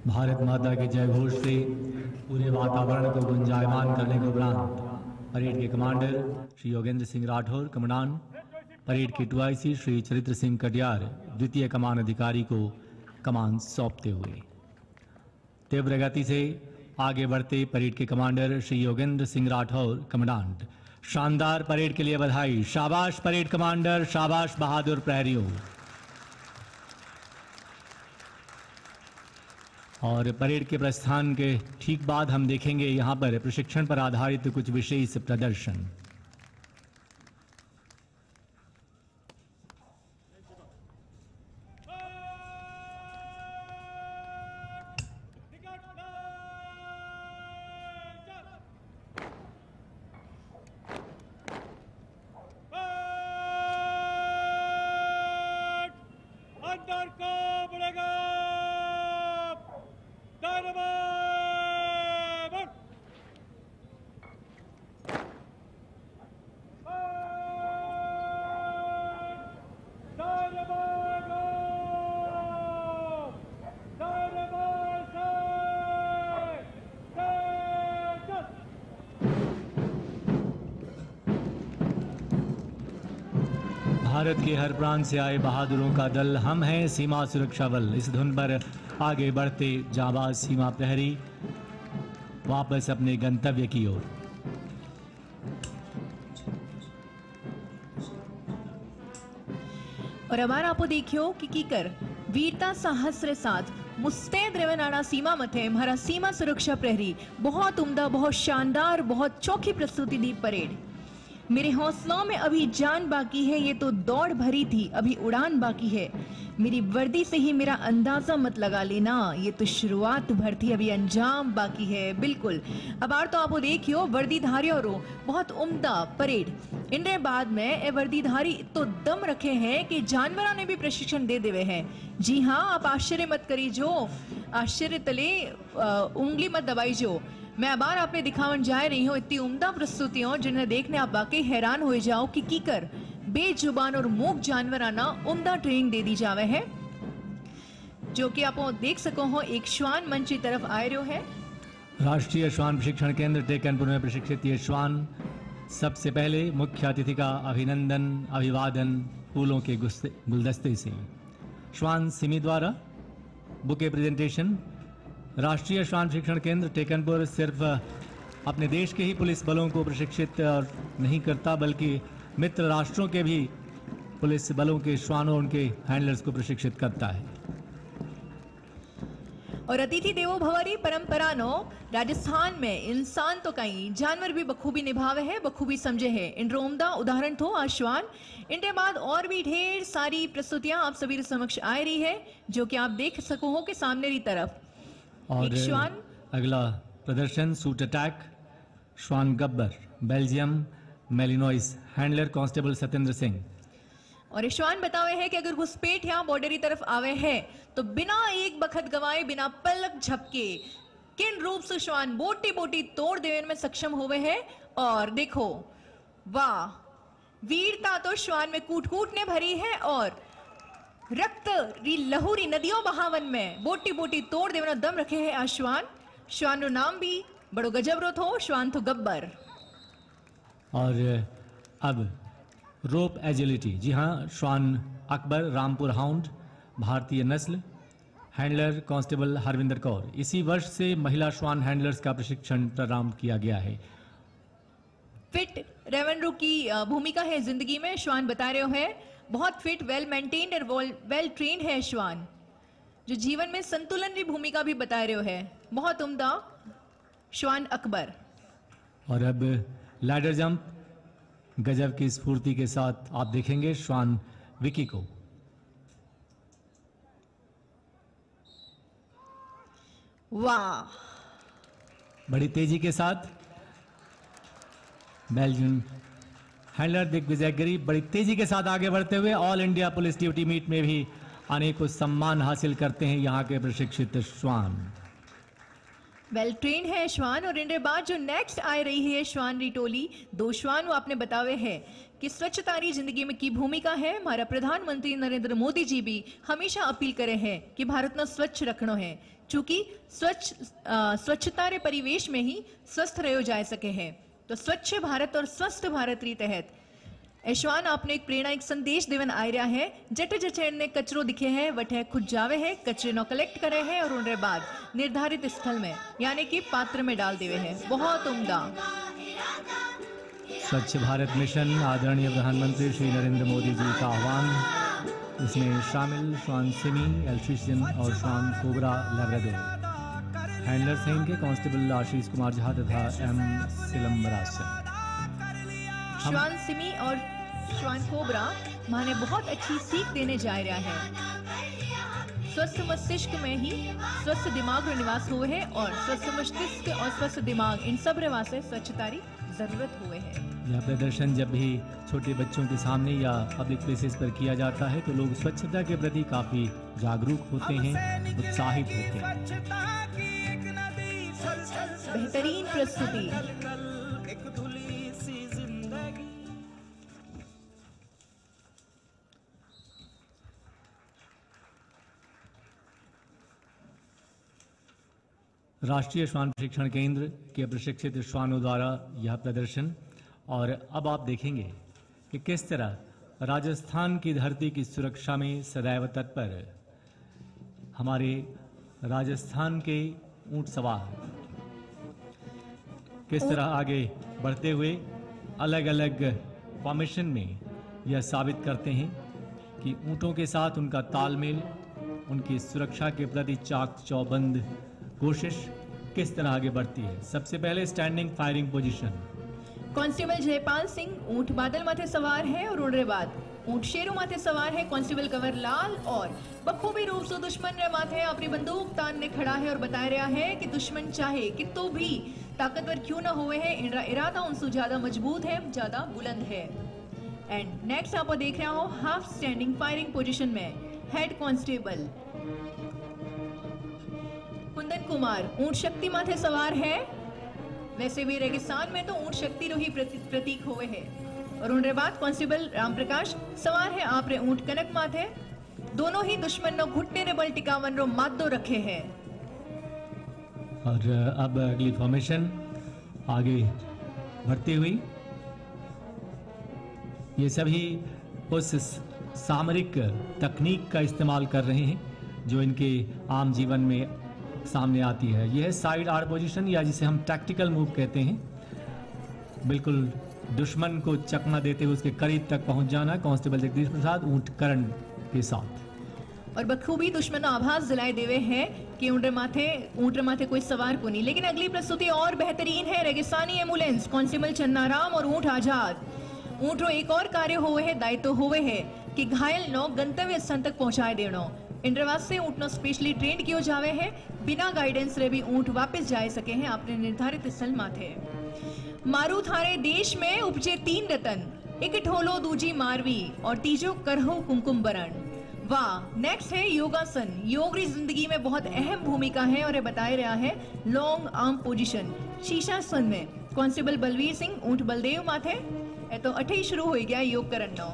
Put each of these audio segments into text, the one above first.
भारत माता के जय घोष से पूरे वातावरण को गुंजायमान करने के उपरांत परेड के commander Shri Yogendra Singh Rathore, commandant parade के 2IC श्री चरित्र सिंह कटियार, द्वितीय कमान अधिकारी को कमान सौंपते हुए तीव्र गति से आगे बढ़ते परेड के कमांडर श्री योगेंद्र सिंह राठौर, कमांडांट। शानदार परेड के लिए बधाई। शाबाश परेड कमांडर, शाबाश बहादुर प्रहरियों। और परेड के प्रस्थान के ठीक बाद हम देखेंगे यहां पर प्रशिक्षण पर आधारित कुछ विशेष प्रदर्शन। भारत के हर प्रांत से आए बहादुरों का दल हम हैं सीमा सुरक्षा बल। इस धुन पर आगे बढ़ते जांबाज सीमा प्रहरी वापस अपने गंतव्य की ओर। और हमारा आपो देखियो कि कीकर वीरता साहस रे साथ मुस्तैद रेवनाड़ा सीमा मथे हमारा सीमा सुरक्षा प्रहरी बहुत उम्दा, बहुत शानदार, बहुत चौखी प्रस्तुति दी परेड। मेरे हौसलों में अभी जान बाकी है, ये तो दौड़ भरी थी, अभी उड़ान बाकी है। मेरी वर्दी से ही मेरा अंदाजा मत लगा लेना, ये तो शुरुआत भर थी, अभी अंजाम बाकी है। बिल्कुल। अब आर तो आपको देखियो वर्दीधारियों रो बहुत उम्दा परेड। इनके बाद में ए वर्दीधारी तो दम रखे हैं कि जानवरों ने भी प्रशिक्षण दे देवे हैं। जी हाँ, आप आश्चर्य मत करी जो, आश्चर्य तले उंगली मत दबाई जो। मैं अब आपने दिखावन जा रही हूँ इतनी उम्दा प्रस्तुतियों जिन्हें देखने आप वाकई हैरान हो जाओ कि कीकर बेजुबान और मूक जानवराना उम्दा ट्रेनिंग दे दी जावे है, जो कि आप देख सको हो। एक श्वान मंच की तरफ आए रहो है। राष्ट्रीय श्वान प्रशिक्षण केंद्र टेकनपुर में प्रशिक्षित ये श्वान सबसे पहले मुख्य अतिथि का अभिनंदन, अभिवादन फूलों के गुलदस्ते से। श्वान सिमी द्वारा बुके प्रेजेंटेशन। राष्ट्रीय श्वान प्रशिक्षण केंद्र टेकनपुर सिर्फ अपने देश के ही पुलिस बलों को प्रशिक्षित नहीं करता, बल्कि मित्र राष्ट्रों के भी पुलिस बलों के श्वानों, उनके हैंडलर्स को प्रशिक्षित करता है। और अतिथि देवो भवरी परंपरा नो राजस्थान में इंसान तो कहीं जानवर भी बखूबी निभावे है, बखूबी समझे है। इन रोमदा उदाहरण थो आश्वान। इनके बाद और भी ढेर सारी प्रस्तुतियां आप सभी के समक्ष आ रही है, जो कि आप देख सको हो कि सामने की तरफ। और अगला प्रदर्शन सूट अटैक श्वान Gabbar, Belgium Malinois, handler constable Satyendra Singh. और श्वान बतावे है कि अगर घुसपैठ यहाँ बॉर्डर की तरफ आवे है तो बिना एक बखत गवाए, बिना पलक झपके किन रूप से श्वान बोटी बोटी तोड़ देने में सक्षम हुए है। और देखो वाह, वीरता तो श्वान में कूट कूट ने भरी है और रक्त री लहूरी नदियों बहावन में बोटी बोटी तोड़ देवना दम रखे है आश्वान। श्वान रो नाम भी बड़ो गजब रो थो, श्वान तो गब्बर। और अब रोप एजिलिटी। जी हाँ, श्वान अकबर रामपुर हाउंड, भारतीय नस्ल, हैंडलर कांस्टेबल हरविंदर कौर। इसी वर्ष से महिला श्वान हैंडलर्स का प्रशिक्षण प्रारंभ किया गया है। फिट रेवनरू की भूमिका है जिंदगी में, श्वान बता रहे हो है। बहुत फिट, वेल मेंटेन्ड और वेल ट्रेन्ड है श्वान, जो जीवन में संतुलन की भूमिका भी बता रहे हो है। बहुत उम्दा श्वान अकबर। और अब लैडर जंप गजब की स्फूर्ति के साथ आप देखेंगे श्वान विकी को। वाह, बड़ी तेजी के साथ बेल्जियम हैंडलर दिग्विजय गिरी बड़ी तेजी के साथ आगे बढ़ते हुए all India police duty meet में भी अनेकों सम्मान हासिल करते हैं यहाँ के प्रशिक्षित श्वान। वेल ट्रेन है श्वान। और इनके बाद जो नेक्स्ट आ रही है श्वान री टोली, दो श्वान वो आपने बतावे है कि स्वच्छता जिंदगी में की भूमिका है। हमारा प्रधानमंत्री नरेंद्र मोदी जी भी हमेशा अपील करे हैं कि भारत न स्वच्छ रखनो है, चूंकि स्वच्छता रे परिवेश में ही स्वस्थ रहो जाए सके है। तो स्वच्छ भारत और स्वस्थ भारत री तहत ऐश्वान आपने एक प्रेरणा एक संदेश देवन आ रहा है। जट जचेड़ ने कचरो दिखे है वठे खुद जावे है, कचरे नो कलेक्ट करे है और उनके बाद निर्धारित स्थल में यानी कि पात्र में डाल देवे है। बहुत उम्दा। स्वच्छ भारत मिशन आदरणीय प्रधानमंत्री श्री नरेंद्र मोदी जी का आह्वान, इसमें शामिल श्वान सिमी एल्ट्रिशियन और श्वान कोबरा लैब्राडोर। हैंडलर्स हैं इनके कांस्टेबल आशीष कुमार झा तथा एम सिलम्बरासन। श्वान सिमी और श्वान कोबरा माने बहुत अच्छी सीख देने जा रहा है। स्वस्थ मस्तिष्क में ही स्वस्थ दिमाग रो निवास हुए है और स्वस्थ मस्तिष्क और स्वस्थ दिमाग इन सब रे वास्ते स्वच्छता री जरूरत हुए है। यह प्रदर्शन जब भी छोटे बच्चों के सामने या पब्लिक प्लेसेस पर किया जाता है तो लोग स्वच्छता के प्रति काफी जागरूक होते हैं, उत्साहित होते हैं। बेहतरीन प्रस्तुति। राष्ट्रीय श्वान प्रशिक्षण केंद्र के प्रशिक्षित श्वानों द्वारा यह प्रदर्शन। और अब आप देखेंगे कि किस तरह राजस्थान की धरती की सुरक्षा में सदैव तत्पर हमारे राजस्थान के ऊंट सवार किस तरह आगे बढ़ते हुए अलग अलग फॉर्मेशन में यह साबित करते हैं कि ऊंटों के साथ उनका तालमेल, उनकी सुरक्षा के प्रति चाक चौबंद कोशिश किस तरह आगे बढ़ती है। सबसे पहले standing firing position. Constable Jaipal Singh ऊंट बादल माथे सवार है और उनके बाद ऊंट शेरू माथे सवार है कांस्टेबल कंवर लाल और बखूबी रूप से दुश्मन रे माथे अपनी बंदूक तानने खड़ा है और बता रहा है कि दुश्मन चाहे कितो भी ताकतवर क्यों ना हुए है, इनका इरादा उनसे ज्यादा मजबूत है, ज्यादा बुलंद है। एंड नेक्स्ट आप देख रहे हो हाफ स्टैंडिंग फायरिंग पोजीशन में हेड कांस्टेबल कुंदन कुमार ऊंट शक्ति माथे सवार है। वैसे भी रेगिस्तान में तो ऊंट शक्ति रो ही प्रतीक हुए है। और उनके बाद कांस्टेबल राम प्रकाश सवार है आप रे ऊंट कनक माथे। दोनों ही दुश्मन नो घुटने रे बल टिकावन रो मादो रखे हैं। और अब अगली फॉर्मेशन आगे बढ़ती हुई ये सभी उस सामरिक तकनीक का इस्तेमाल कर रहे हैं जो इनके आम जीवन में सामने आती है। यह है साइड आर पोजीशन या जिसे हम टैक्टिकल मूव कहते हैं। बिल्कुल दुश्मन को चकमा देते हुए उसके करीब तक पहुंच जाना। कांस्टेबल जगदीश प्रसाद ऊंट करण के साथ। और बखूबी दुश्मन आभास दिलाए देवे है कि ऊंट माथे कोई सवार को नहीं। लेकिन अगली प्रस्तुति और बेहतरीन है। रेगिस्तानी एम्बुलेंस कांस्टेबल चन्नाराम और ऊंट आजाद। ऊंट रो एक और कार्य हुए है, दायित्व हुए है कि घायल नो गंतव्य स्थान तक पहुंचाए देनो। इंटर वास्ते ऊंट नो स्पेशली ट्रेन कियो जावे है। बिना गाइडेंस रे भी ऊंट वापस जाए सके हैं अपने निर्धारित स्थल माथे। मारू थारे देश में उपजे 3 रतन, एक ढोलो दूजी मारवी और तीजो करहो कुमकुम बरण। वाह। नेक्स्ट है योगासन। योग री जिंदगी में बहुत अहम भूमिका है और ये बताया रहा है लॉन्ग आर्म पोजीशन शीशासन में कांस्टेबल बलवीर सिंह ऊंट बलदेव माथे। तो अठे ही शुरू हो गया योग करन नो।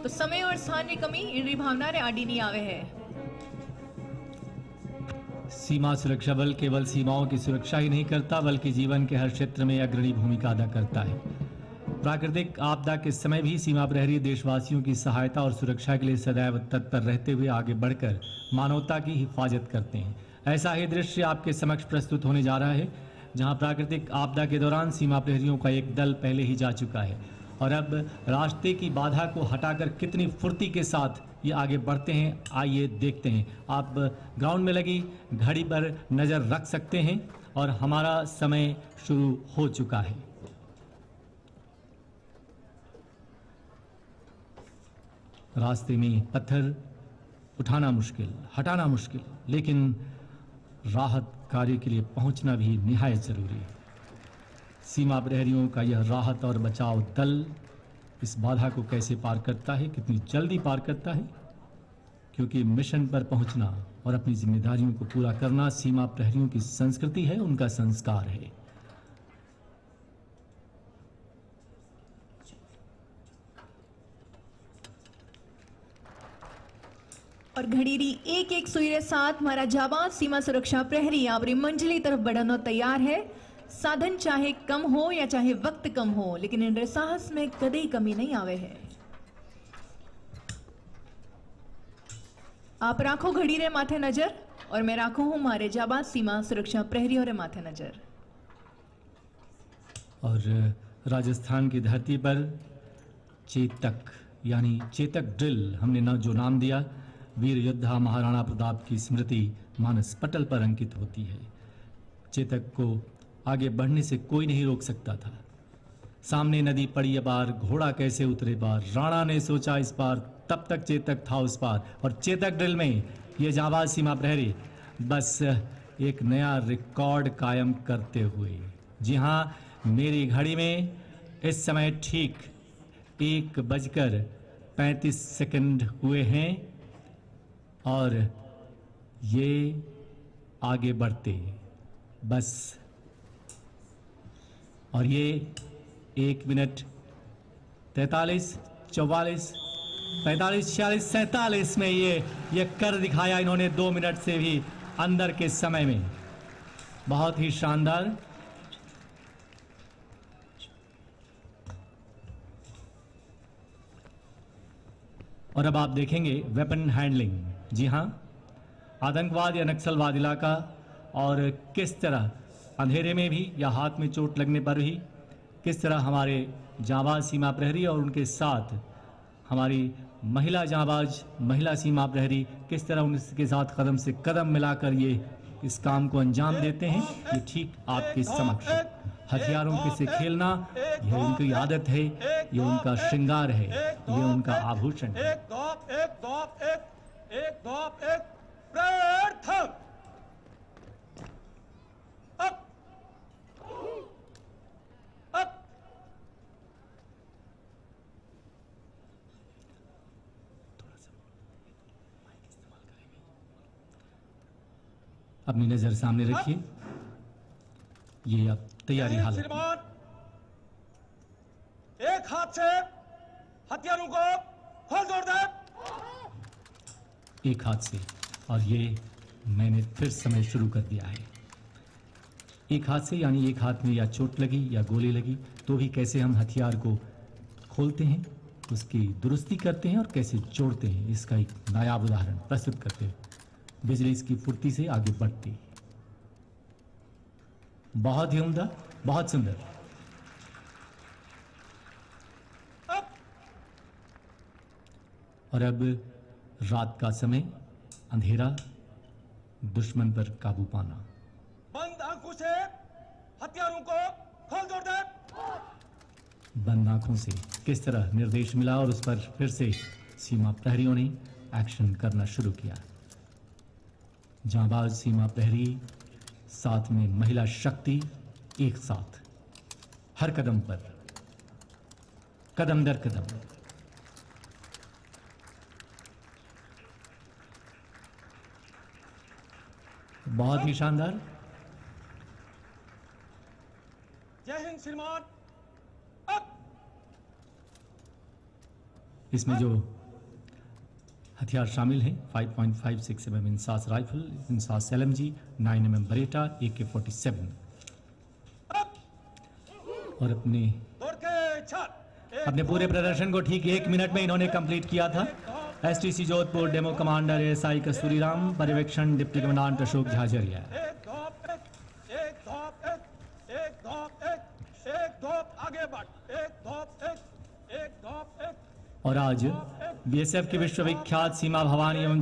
तो समय और स्थान की कमी इन भावना रे आडी नहीं आवे है। सीमा सुरक्षा बल केवल सीमाओं की सुरक्षा ही नहीं करता बल्कि जीवन के हर क्षेत्र में अग्रणी भूमिका अदा करता है। प्राकृतिक आपदा के समय भी सीमा प्रहरी देशवासियों की सहायता और सुरक्षा के लिए सदैव तत्पर रहते हुए आगे बढ़कर मानवता की हिफाजत करते हैं। ऐसा ही दृश्य आपके समक्ष प्रस्तुत होने जा रहा है जहां प्राकृतिक आपदा के दौरान सीमा प्रहरियों का एक दल पहले ही जा चुका है और अब रास्ते की बाधा को हटाकर कितनी फुर्ती के साथ ये आगे बढ़ते हैं, आइए देखते हैं। आप ग्राउंड में लगी घड़ी पर नज़र रख सकते हैं और हमारा समय शुरू हो चुका है। रास्ते में पत्थर उठाना मुश्किल, हटाना मुश्किल, लेकिन राहत कार्य के लिए पहुंचना भी निहायत जरूरी है। सीमा प्रहरियों का यह राहत और बचाव दल इस बाधा को कैसे पार करता है, कितनी जल्दी पार करता है, क्योंकि मिशन पर पहुंचना और अपनी जिम्मेदारियों को पूरा करना सीमा प्रहरियों की संस्कृति है, उनका संस्कार है। और घड़ीरी एक एक सुई रे साथ मारा जाबाज सीमा सुरक्षा प्रहरी आपरी मंजिली तरफ बढ़नो तैयार है। साधन चाहे कम हो या चाहे वक्त कम हो, लेकिन इन रे साहस में कदे कमी नहीं आवे है। आप राखो घड़ी रे माथे नजर और मैं राखू हूं मारे जाबाज सीमा सुरक्षा प्रहरियों रे माथे नजर। और राजस्थान की धरती पर चेतक यानी चेतक ड्रिल हमने जो नाम दिया, वीर योद्धा महाराणा प्रताप की स्मृति मानस पटल पर अंकित होती है। चेतक को आगे बढ़ने से कोई नहीं रोक सकता था। सामने नदी पड़ी अपार, घोड़ा कैसे उतरे पार, राणा ने सोचा इस पार, तब तक चेतक था उस पार। और चेतक ड्रिल में ये जाबाज सीमा प्रहरी बस एक नया रिकॉर्ड कायम करते हुए, जी हाँ, मेरी घड़ी में इस समय ठीक 1:35 हुए हैं और ये आगे बढ़ते बस, और ये 1 मिनट 43, 44, 45, 46, 47 में ये कर दिखाया इन्होंने 2 मिनट से भी अंदर के समय में। बहुत ही शानदार। और अब आप देखेंगे वेपन हैंडलिंग। जी हाँ, आतंकवाद या नक्सलवाद इलाका, और किस तरह अंधेरे में भी या हाथ में चोट लगने पर भी किस तरह हमारे जाबाज सीमा प्रहरी और उनके साथ हमारी महिला जाबाज महिला सीमा प्रहरी किस तरह उनके साथ कदम से कदम मिलाकर ये इस काम को अंजाम देते हैं। ये ठीक आपके समक्ष हथियारों के से खेलना, यह उनकी आदत है, ये उनका श्रृंगार है, ये उनका आभूषण है। अपनी नजर सामने रखिए, ये अब तैयारी हालत में। एक हाथ से हथियारों को खोल जोड़ दे। एक हाथ से, और ये मैंने फिर समय शुरू कर दिया है। एक हाथ से यानी एक हाथ में या चोट लगी या गोली लगी तो भी कैसे हम हथियार को खोलते हैं, उसकी दुरुस्ती करते हैं और कैसे जोड़ते हैं, इसका एक नायाब उदाहरण प्रस्तुत करते हैं। बिजली इसकी फुर्ती से आगे बढ़ती है। बहुत ही उम्दा, बहुत सुंदर। और अब रात का समय, अंधेरा, दुश्मन पर काबू पाना। बंद आंखों से हथियारों को खोल जोड़ दे। बंद आंखों से किस तरह निर्देश मिला और उस पर फिर से सीमा प्रहरियों ने एक्शन करना शुरू किया। जाबाज सीमा प्रहरी, साथ में महिला शक्ति, एक साथ हर कदम पर, कदम दर कदम। बहुत ही शानदार। जय हिंद श्रीमान। इसमें जो हथियार शामिल हैं 5.56 mm INSAS rifle, INSAS LMG, 9 mm Bareta, AK-47। और अपने पूरे प्रदर्शन को ठीक 1 मिनट में इन्होंने कंप्लीट किया था। STC Jodhpur demo commander ASI कस्तूरी राम, पर्यवेक्षण डिप्टी कमांडेंट अशोक झाझरिया। और आज BSF के विश्वविख्यात सीमा भवानी एवं